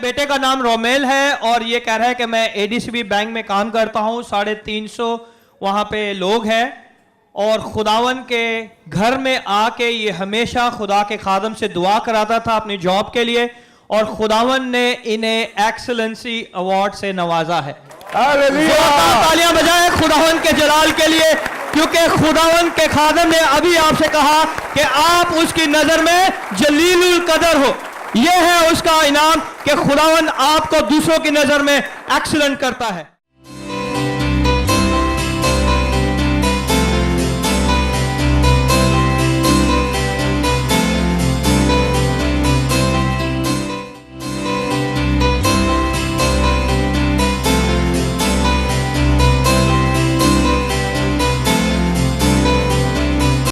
बेटे का नाम रोमेल है और ये कह रहा है कि मैं एडीसीबी बैंक में काम करता हूँ। 350 वहाँ पे लोग हैं और खुदावन के घर में आके ये हमेशा खुदा के खादम से दुआ कराता था अपनी जॉब के लिए और खुदावन ने इन्हें एक्सीलेंसी अवार्ड से नवाजा है। तालियां बजाएं खुदावन के जलाल के लिए, क्योंकि खुदावन के खादम ने अभी आपसे कहा कि आप उसकी नजर में जलीलुल कदर हो। यह है उसका इनाम कि खुदावन आपको दूसरों की नजर में एक्सीलेंट करता है।